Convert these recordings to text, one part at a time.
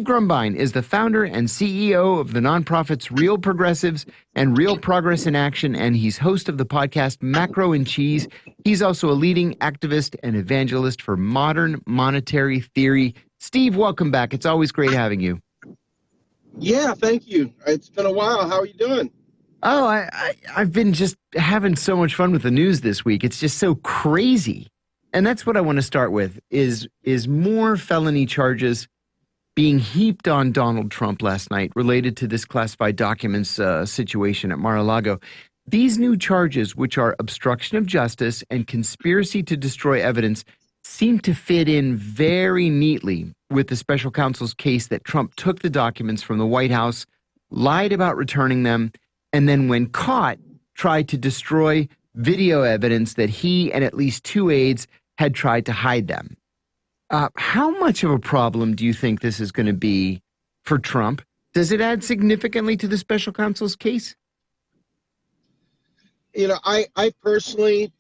Grumbine is the founder and CEO of the nonprofits Real Progressives and Real Progress in Action, and he's host of the podcast Macro and Cheese. He's also a leading activist and evangelist for modern monetary theory. Steve, welcome back. It's always great having you. Yeah, thank you. It's been a while. How are you doing? Oh, I've been just having so much fun with the news this week. It's just so crazy. And that's what I want to start with is more felony charges being heaped on Donald Trump last night related to this classified documents situation at Mar-a-Lago. These new charges, which are obstruction of justice and conspiracy to destroy evidence, seem to fit in very neatly with the special counsel's case that Trump took the documents from the White House, lied about returning them, and then when caught, tried to destroy video evidence that he and at least two aides had tried to hide them. How much of a problem do you think this is going to be for Trump? Does it add significantly to the special counsel's case? You know, I personally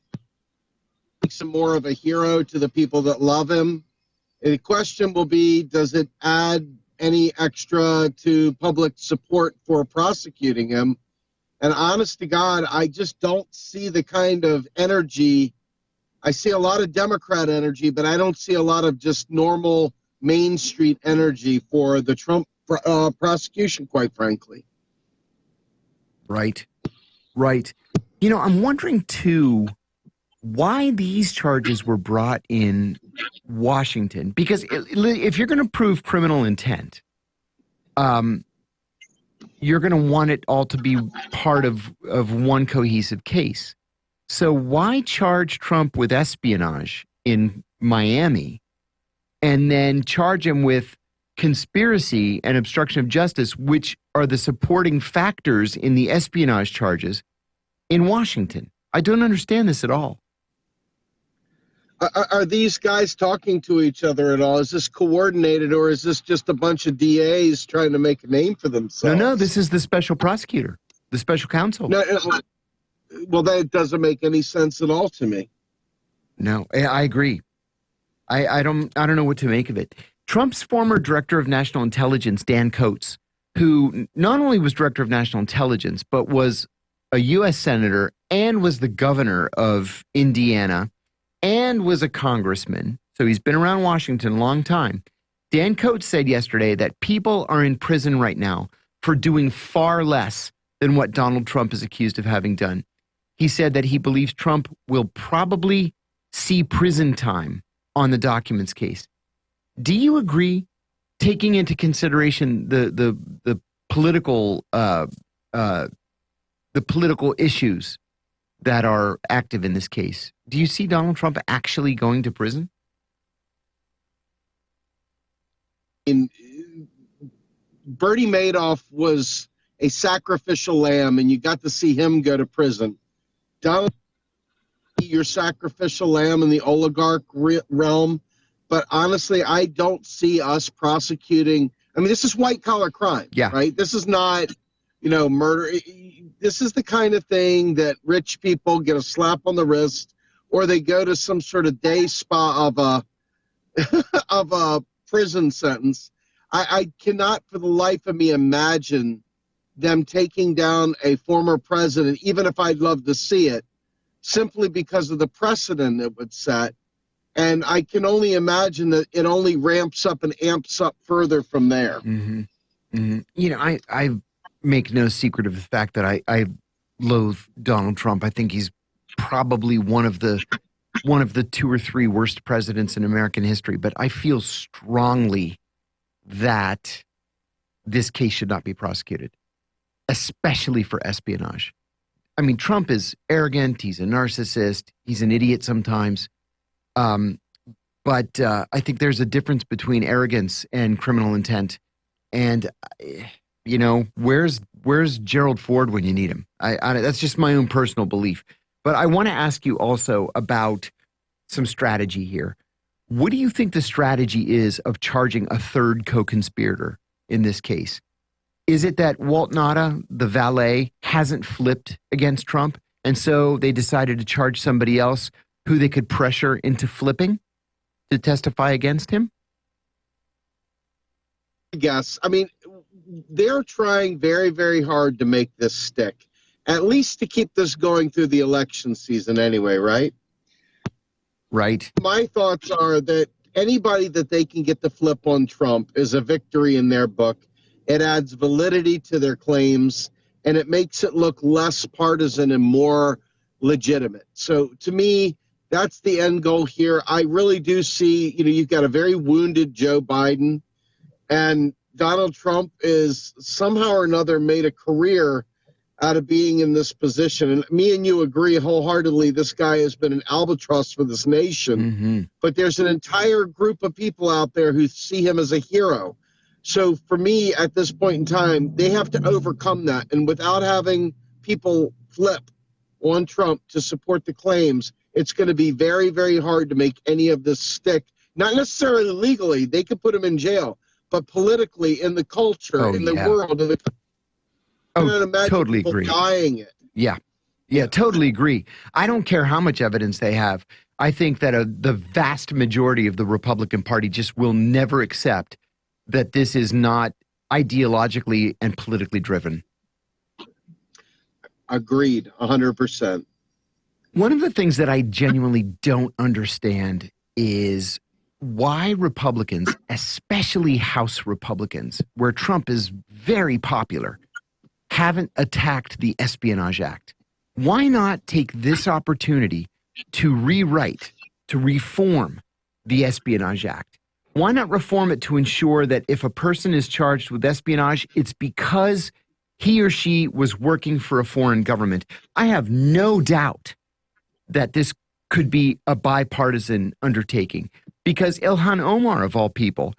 think some more of a hero to the people that love him. And the question will be, does it add any extra to public support for prosecuting him? And honest to God, I just don't see the kind of energy. I see a lot of Democrat energy, but I don't see a lot of just normal Main Street energy for the Trump prosecution, quite frankly. Right. You know, I'm wondering, too, why these charges were brought in Washington. Because if you're going to prove criminal intent, you're going to want it all to be part of one cohesive case. So why charge Trump with espionage in Miami and then charge him with conspiracy and obstruction of justice, which are the supporting factors in the espionage charges in Washington? I don't understand this at all. Are these guys talking to each other at all? Is this coordinated, or is this just a bunch of DAs trying to make a name for themselves? No, this is the special prosecutor, the special counsel. No, well, that doesn't make any sense at all to me. No, I agree. I don't know what to make of it. Trump's former director of national intelligence, Dan Coats, who not only was director of national intelligence, but was a U.S. senator and was the governor of Indiana and was a congressman. So he's been around Washington a long time. Dan Coats said yesterday that people are in prison right now for doing far less than what Donald Trump is accused of having done. He said that he believes Trump will probably see prison time on the documents case. Do you agree, taking into consideration the political issues that are active in this case? Do you see Donald Trump actually going to prison? Bernie Madoff was a sacrificial lamb, and you got to see him go to prison. Donald, your sacrificial lamb in the oligarch realm, but honestly, I don't see us prosecuting. I mean, this is white collar crime, right? This is not, murder. This is the kind of thing that rich people get a slap on the wrist, or they go to some sort of day spa of a prison sentence. I cannot for the life of me imagine them taking down a former president, even if I'd love to see it, simply because of the precedent it would set. And I can only imagine that it only ramps up and amps up further from there. Mm-hmm. Mm-hmm. I make no secret of the fact that I loathe Donald Trump. I think he's probably one of the two or three worst presidents in American history. But I feel strongly that this case should not be prosecuted, especially for espionage. I mean, Trump is arrogant. He's a narcissist. He's an idiot sometimes. But I think there's a difference between arrogance and criminal intent. And, where's Gerald Ford when you need him? That's just my own personal belief. But I want to ask you also about some strategy here. What do you think the strategy is of charging a third co-conspirator in this case? Is it that Walt Nauta, the valet, hasn't flipped against Trump, and so they decided to charge somebody else who they could pressure into flipping to testify against him? guess. I mean, they're trying very, very hard to make this stick, at least to keep this going through the election season anyway, right? Right. My thoughts are that anybody that they can get to flip on Trump is a victory in their book. It adds validity to their claims, and it makes it look less partisan and more legitimate. So to me, that's the end goal here. I really do see, you've got a very wounded Joe Biden, and Donald Trump is somehow or another made a career out of being in this position. And me and you agree wholeheartedly this guy has been an albatross for this nation. Mm-hmm. But there's an entire group of people out there who see him as a hero. So for me, at this point in time, they have to overcome that. And without having people flip on Trump to support the claims, it's going to be very, very hard to make any of this stick. Not necessarily legally. They could put him in jail. But politically, in the culture, in the world, in the totally agree. Dying it. Yeah, totally agree. I don't care how much evidence they have. I think that the vast majority of the Republican Party just will never accept that this is not ideologically and politically driven. Agreed, 100%. One of the things that I genuinely don't understand is why Republicans, especially House Republicans, where Trump is very popular, haven't attacked the Espionage Act. Why not take this opportunity to rewrite, to reform the Espionage Act? Why not reform it to ensure that if a person is charged with espionage, it's because he or she was working for a foreign government? I have no doubt that this could be a bipartisan undertaking, because Ilhan Omar, of all people,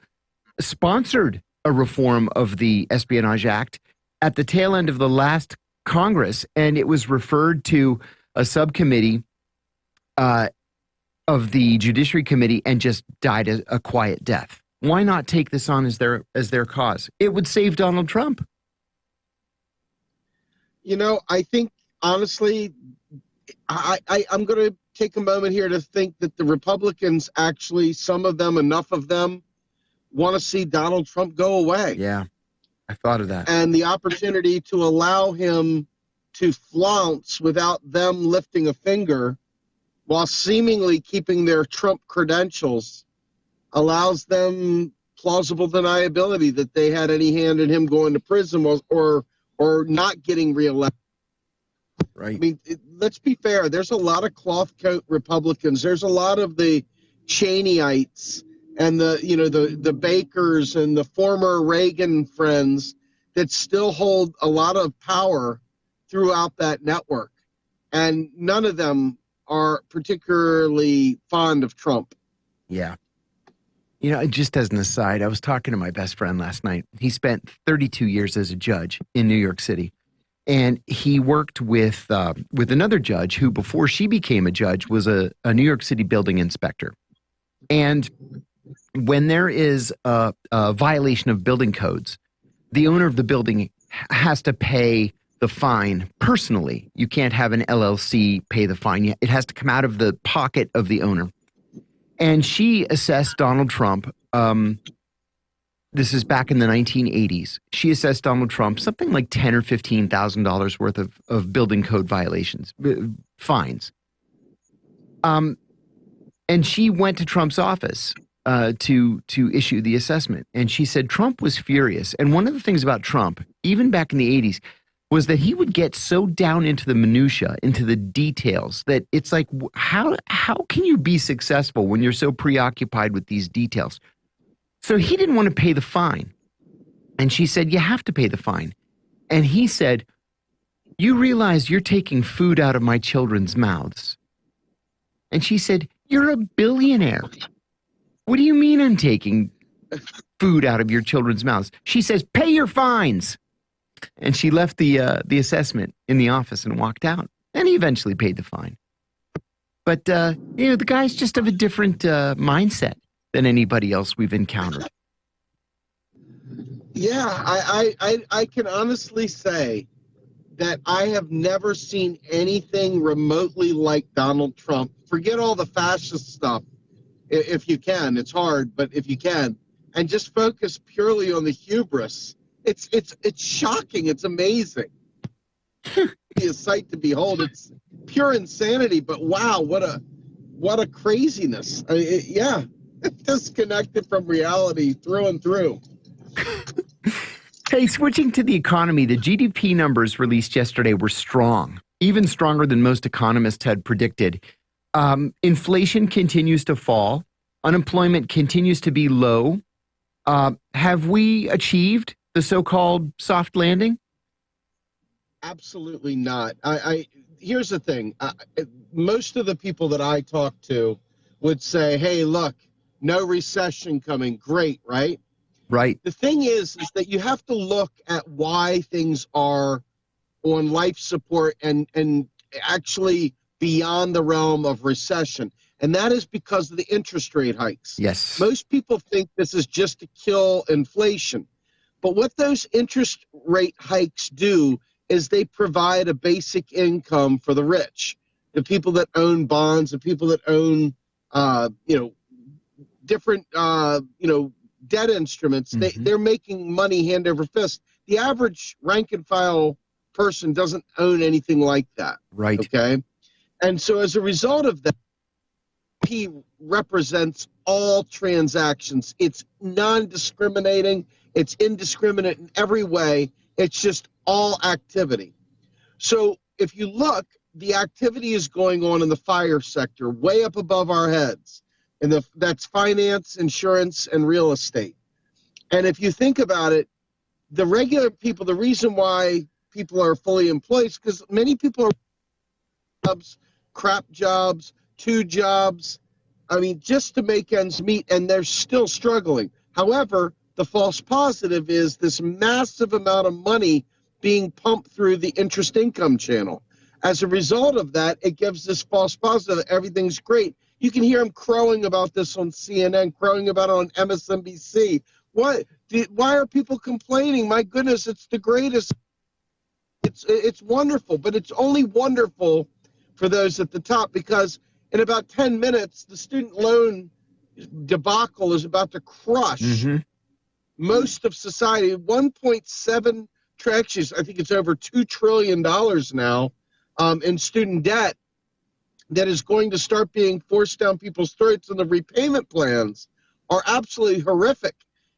sponsored a reform of the Espionage Act at the tail end of the last Congress, and it was referred to a subcommittee of the Judiciary Committee and just died a quiet death. Why not take this on as their cause? It would save Donald Trump. I think, honestly, I'm going to take a moment here to think that the Republicans actually, some of them, enough of them, want to see Donald Trump go away. Yeah, I thought of that. And the opportunity to allow him to flounce without them lifting a finger while seemingly keeping their Trump credentials allows them plausible deniability that they had any hand in him going to prison or not getting reelected. Right. I mean, let's be fair. There's a lot of cloth coat Republicans. There's a lot of the Cheneyites and the Bakers and the former Reagan friends that still hold a lot of power throughout that network. And none of them are particularly fond of Trump. Yeah. Just as an aside, I was talking to my best friend last night. He spent 32 years as a judge in New York City. And he worked with another judge who, before she became a judge, was a New York City building inspector. And when there is a violation of building codes, the owner of the building has to pay the fine personally. You can't have an LLC pay the fine. It has to come out of the pocket of the owner. And she assessed Donald Trump. This is back in the 1980s. She assessed Donald Trump something like $10,000 or $15,000 worth of building code violations, fines. And she went to Trump's office to issue the assessment. And she said Trump was furious. And one of the things about Trump, even back in the 80s, was that he would get so down into the minutia, into the details, that it's like, how can you be successful when you're so preoccupied with these details? So he didn't want to pay the fine. And she said, you have to pay the fine. And he said, you realize you're taking food out of my children's mouths. And she said, you're a billionaire. What do you mean I'm taking food out of your children's mouths? She says, pay your fines. And she left the assessment in the office and walked out. And he eventually paid the fine. But, the guy's just of a different mindset than anybody else we've encountered. Yeah, I can honestly say that I have never seen anything remotely like Donald Trump. Forget all the fascist stuff, if you can. It's hard, but if you can. and just focus purely on the hubris, it's shocking. It's amazing. It's a sight to behold. It's pure insanity. But wow, what a craziness. I mean, yeah, disconnected from reality through and through. Hey, switching to the economy, the GDP numbers released yesterday were strong, even stronger than most economists had predicted. Inflation continues to fall. Unemployment continues to be low. Have we achieved the so-called soft landing? Absolutely not. Here's the thing. Most of the people that I talk to would say, hey, look, no recession coming. Great, right? Right. The thing is that you have to look at why things are on life support and actually beyond the realm of recession. And that is because of the interest rate hikes. Yes. Most people think this is just to kill inflation. But what those interest rate hikes do is they provide a basic income for the rich, the people that own bonds, the people that own, different, debt instruments. Mm-hmm. They're making money hand over fist. The average rank and file person doesn't own anything like that. Right. Okay. And so as a result of that, P represents all transactions. It's non-discriminating. It's indiscriminate in every way. It's just all activity. So if you look, the activity is going on in the fire sector, way up above our heads. And that's finance, insurance, and real estate. And if you think about it, the regular people, the reason why people are fully employed is because many people are jobs, crap jobs, 2 jobs, just to make ends meet, and they're still struggling. However, the false positive is this massive amount of money being pumped through the interest income channel. As a result of that, it gives this false positive that everything's great. You can hear him crowing about this on CNN, crowing about it on MSNBC. Why are people complaining? My goodness, it's the greatest. It's wonderful, but it's only wonderful for those at the top, because in about 10 minutes, the student loan debacle is about to crush most of society. 1.7 trillion, I think it's over $2 trillion now in student debt that is going to start being forced down people's throats, and the repayment plans are absolutely horrific.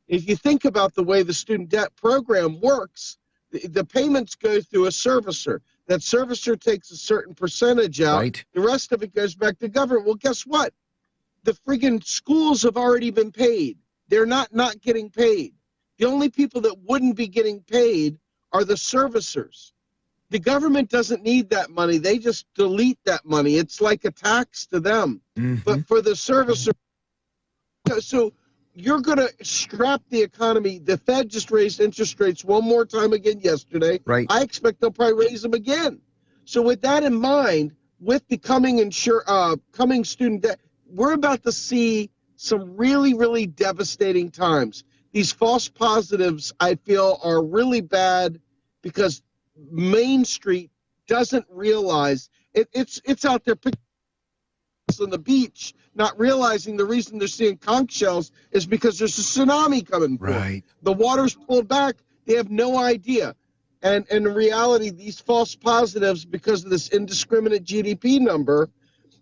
If you think about the way the student debt program works, the payments go through a servicer. That servicer takes a certain percentage out. Right. The rest of it goes back to government. Well, guess what? The friggin' schools have already been paid. They're not getting paid. The only people that wouldn't be getting paid are the servicers. The government doesn't need that money. They just delete that money. It's like a tax to them. But for the servicer, so you're going to strap the economy. The Fed just raised interest rates one more time again yesterday. Right. I expect they'll probably raise them again. So with that in mind, with the coming student debt, we're about to see some really, really devastating times. These false positives, I feel, are really bad because Main Street doesn't realize it's out there on the beach, not realizing the reason they're seeing conch shells is because there's a tsunami coming. Right. The water's pulled back. They have no idea. And in reality, these false positives, because of this indiscriminate GDP number,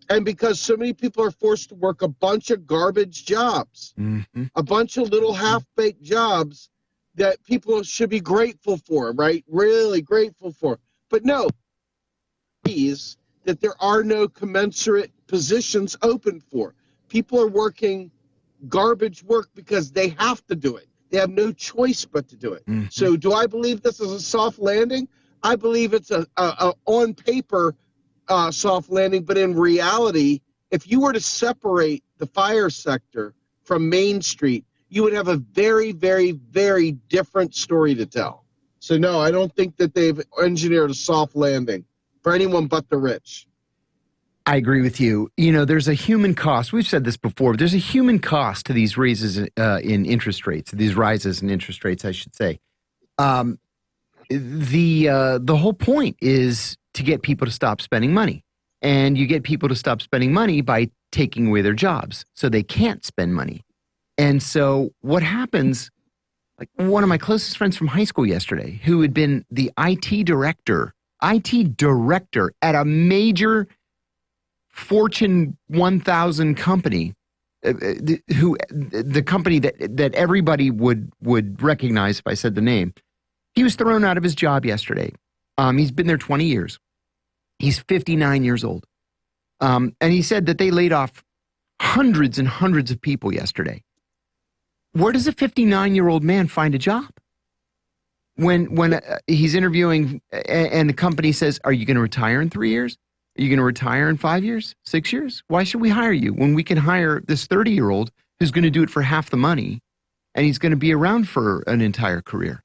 and because so many people are forced to work a bunch of garbage jobs, a bunch of little half-baked jobs that people should be grateful for, right? Really grateful for. But no, that there are no commensurate positions open for. People are working garbage work because they have to do it. They have no choice but to do it. So do I believe this is a soft landing? I believe it's a on paper soft landing, but in reality, if you were to separate the fire sector from Main Street, you would have a very, very, very different story to tell. So no, I don't think that they've engineered a soft landing for anyone but the rich. I agree with you. You know, there's a human cost. We've said this before. There's a human cost to these raises in interest rates, these rises in interest rates, I should say. The whole point is to get people to stop spending money. And you get people to stop spending money by taking away their jobs so they can't spend money. And so what happens, like one of my closest friends from high school yesterday, who had been the IT director at a major Fortune 1000 company, the company that everybody would recognize if I said the name. He was thrown out of his job yesterday. He's been there 20 years. He's 59 years old. And he said that they laid off hundreds and hundreds of people yesterday. Where does a 59-year-old man find a job? When he's interviewing and the company says, are you going to retire in 3 years? Are you going to retire in 5 years, 6 years? Why should we hire you when we can hire this 30-year-old who's going to do it for half the money and he's going to be around for an entire career?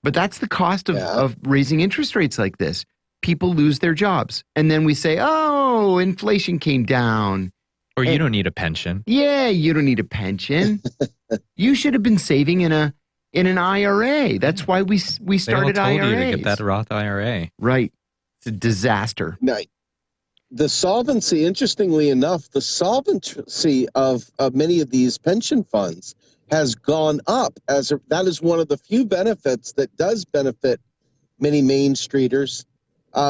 But that's the cost of raising interest rates like this. People lose their jobs. And then we say, oh, inflation came down. Or you don't need a pension. Yeah, you don't need a pension. You should have been saving in an IRA. That's why we started they all told IRAs. you to get that Roth IRA. Right. It's a disaster. Now, the solvency, interestingly enough, the solvency of many of these pension funds has gone up. That is one of the few benefits that does benefit many Main Streeters.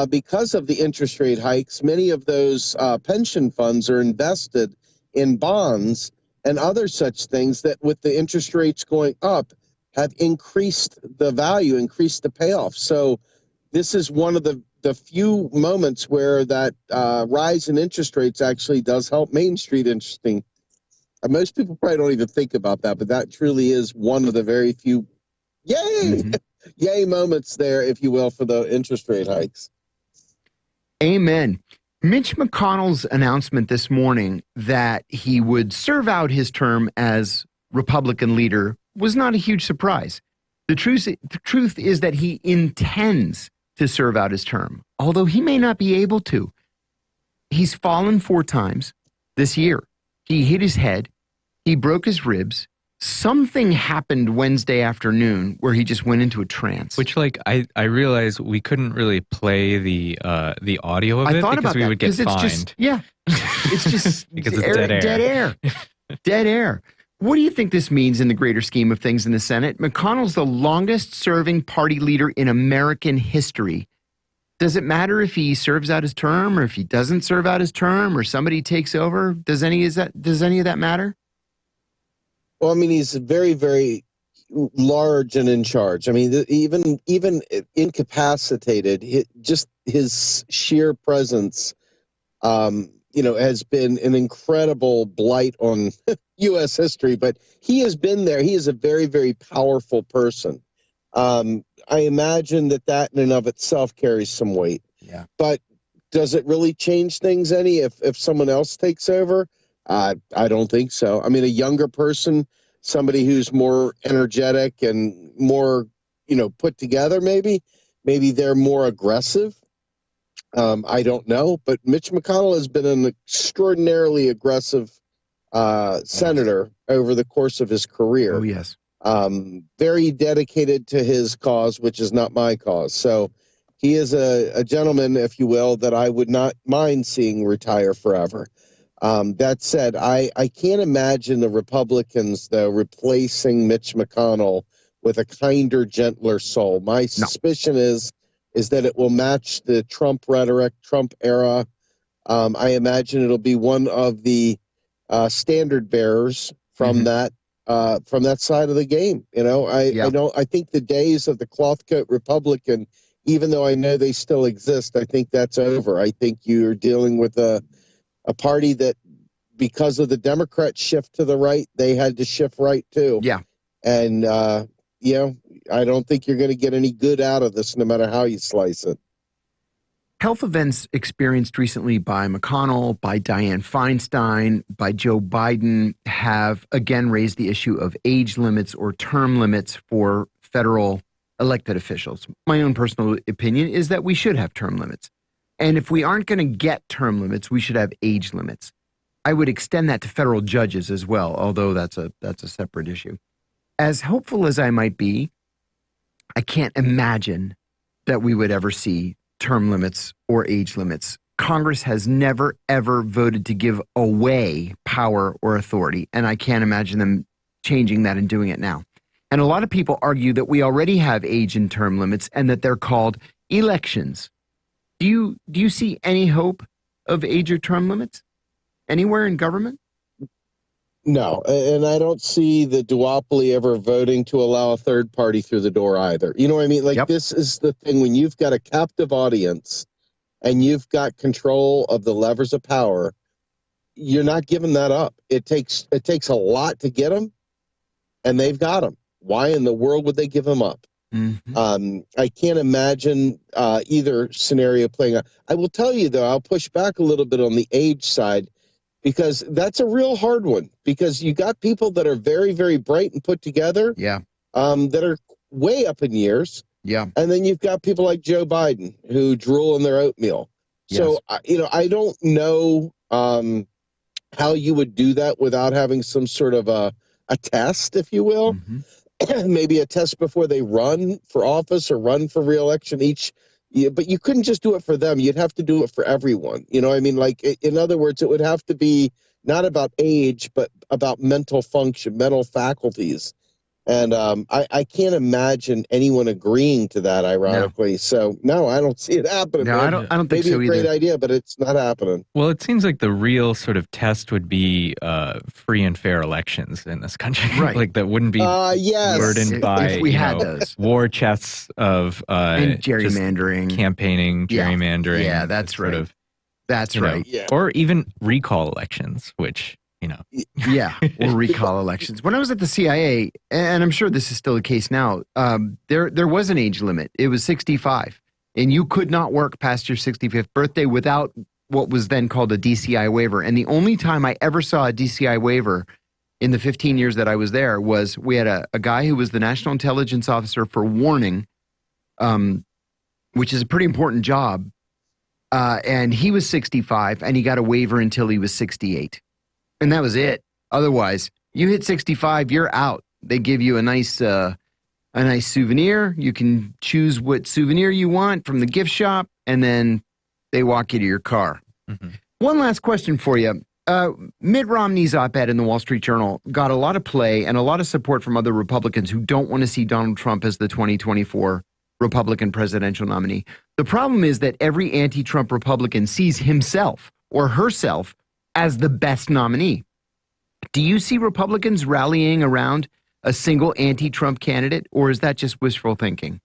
Because of the interest rate hikes, many of those pension funds are invested in bonds and other such things that, with the interest rates going up, have increased the value, increased the payoff. So this is one of the few moments where that rise in interest rates actually does help Main Street. Interesting. Most people probably don't even think about that, but that truly is one of the very few yay moments there, if you will, for the interest rate hikes. Amen. Mitch McConnell's announcement this morning that he would serve out his term as Republican leader was not a huge surprise. The truth is that he intends to serve out his term, although he may not be able to. He's fallen 4 times this year. He hit his head. He broke his ribs. Something happened Wednesday afternoon where he just went into a trance. Which, I realized we couldn't really play the audio of it because we would get fined. It's just because it's dead air. Dead air. What do you think this means in the greater scheme of things in the Senate? McConnell's the longest serving party leader in American history. Does it matter if he serves out his term or if he doesn't serve out his term or somebody takes over? Does any of that matter? Well, I mean, he's very, very large and in charge. I mean, even incapacitated, just his sheer presence, has been an incredible blight on U.S. history. But he has been there. He is a very, very powerful person. I imagine that in and of itself carries some weight. Yeah. But does it really change things any if someone else takes over? I don't think so. I mean, a younger person, somebody who's more energetic and more, put together, maybe they're more aggressive. I don't know. But Mitch McConnell has been an extraordinarily aggressive senator over the course of his career. Oh, yes. Very dedicated to his cause, which is not my cause. So he is a gentleman, if you will, that I would not mind seeing retire forever. That said, I can't imagine the Republicans, though, replacing Mitch McConnell with a kinder, gentler soul. My suspicion is that it will match the Trump rhetoric, Trump era. I imagine it'll be one of the standard bearers from that side of the game. I think the days of the cloth coat Republican, even though I know they still exist, I think that's over. I think you're dealing with a party that, because of the Democrat shift to the right, they had to shift right too. Yeah. And, I don't think you're going to get any good out of this, no matter how you slice it. Health events experienced recently by McConnell, by Dianne Feinstein, by Joe Biden have again raised the issue of age limits or term limits for federal elected officials. My own personal opinion is that we should have term limits. And if we aren't going to get term limits, we should have age limits. I would extend that to federal judges as well, although that's a separate issue. As hopeful as I might be, I can't imagine that we would ever see term limits or age limits Congress has never, ever voted to give away power or authority. And I can't imagine them changing that and doing it now. And a lot of people argue that we already have age and term limits and that they're called elections. Do you see any hope of age or term limits anywhere in government? No, and I don't see the duopoly ever voting to allow a third party through the door either. You know what I mean? Like, This is the thing when you've got a captive audience and you've got control of the levers of power, you're not giving that up. It takes a lot to get them, and they've got them. Why in the world would they give them up? Mm-hmm. I can't imagine either scenario playing out. I will tell you, though, I'll push back a little bit on the age side, because that's a real hard one, because you got people that are very, very bright and put together, that are way up in years. Yeah. And then you've got people like Joe Biden who drool in their oatmeal. Yes. So, I don't know how you would do that without having some sort of a test, if you will. Mm-hmm. Maybe a test before they run for office or run for re-election but you couldn't just do it for them. You'd have to do it for everyone. You know what I mean? Like, in other words, it would have to be not about age, but about mental function, mental faculties. And I can't imagine anyone agreeing to that, ironically. No. So, no, I don't see it happening. No, I don't think so either. Maybe a great idea, but it's not happening. Well, it seems like the real sort of test would be free and fair elections in this country. Right. Like, that wouldn't be burdened by if we had those war chests of and gerrymandering, campaigning, gerrymandering. Yeah, that's right. That's right. Yeah. Or even recall elections, which... or recall elections. When I was at the CIA, and I'm sure this is still the case now, there was an age limit. It was 65, and you could not work past your 65th birthday without what was then called a DCI waiver. And the only time I ever saw a DCI waiver in the 15 years that I was there was we had a guy who was the National Intelligence Officer for warning, which is a pretty important job, and he was 65, and he got a waiver until he was 68. And that was it. Otherwise, you hit 65, you're out. They give you a nice souvenir. You can choose what souvenir you want from the gift shop, and then they walk you to your car. Mm-hmm. One last question for you. Mitt Romney's op-ed in the Wall Street Journal got a lot of play and a lot of support from other Republicans who don't want to see Donald Trump as the 2024 Republican presidential nominee. The problem is that every anti-Trump Republican sees himself or herself as the best nominee. Do you see Republicans rallying around a single anti-Trump candidate, or is that just wishful thinking?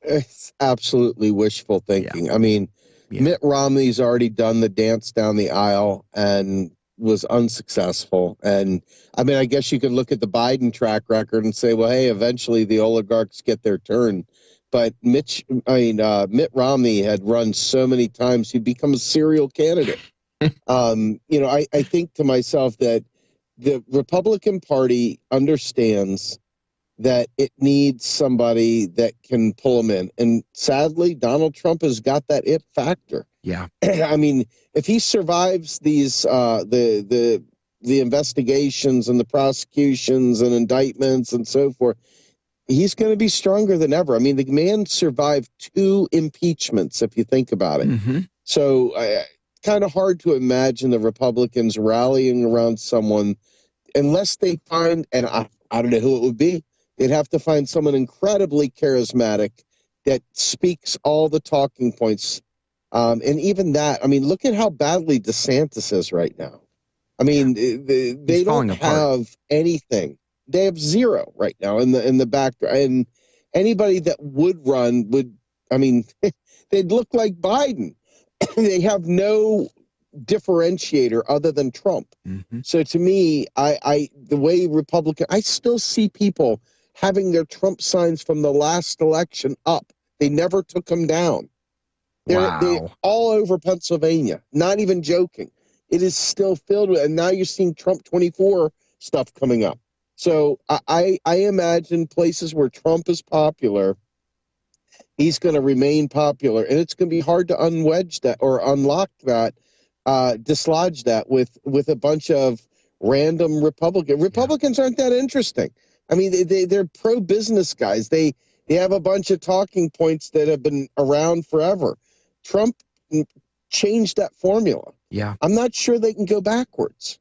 It's absolutely wishful thinking. Yeah. I mean, Mitt Romney's already done the dance down the aisle and was unsuccessful. And I mean, I guess you could look at the Biden track record and say, well, hey, eventually the oligarchs get their turn. But Mitt Romney had run so many times, he'd become a serial candidate. I think to myself that the Republican Party understands that it needs somebody that can pull them in. And sadly, Donald Trump has got that it factor. Yeah. I mean, if he survives these, the investigations and the prosecutions and indictments and so forth, he's going to be stronger than ever. I mean, the man survived 2 impeachments, if you think about it. Mm-hmm. So kind of hard to imagine the Republicans rallying around someone unless they find, and I don't know who it would be, they'd have to find someone incredibly charismatic that speaks all the talking points. And even that, I mean, look at how badly DeSantis is right now. I mean, they don't have anything. They have zero right now in the background. And anybody that would run would, I mean, they'd look like Biden. They have no differentiator other than Trump. Mm-hmm. So to me, the way Republican, I still see people having their Trump signs from the last election up. They never took them down. They're all over Pennsylvania. Not even joking. It is still filled with, and now you're seeing Trump 24 stuff coming up. So I imagine places where Trump is popular, he's going to remain popular, and it's going to be hard to unwedge that or unlock that, dislodge that with a bunch of random Republicans. Republicans aren't that interesting. I mean, they're pro-business guys. They have a bunch of talking points that have been around forever. Trump change that formula. Yeah. I'm not sure they can go backwards.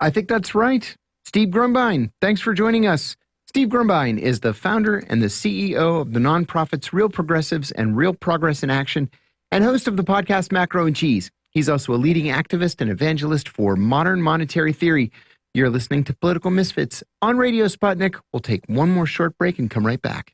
I think that's right. Steve Grumbine, thanks for joining us. Steve Grumbine is the founder and the CEO of the nonprofits Real Progressives and Real Progress in Action, and host of the podcast Macro and Cheese. He's also a leading activist and evangelist for modern monetary theory. You're listening to Political Misfits on Radio Sputnik. We'll take one more short break and come right back.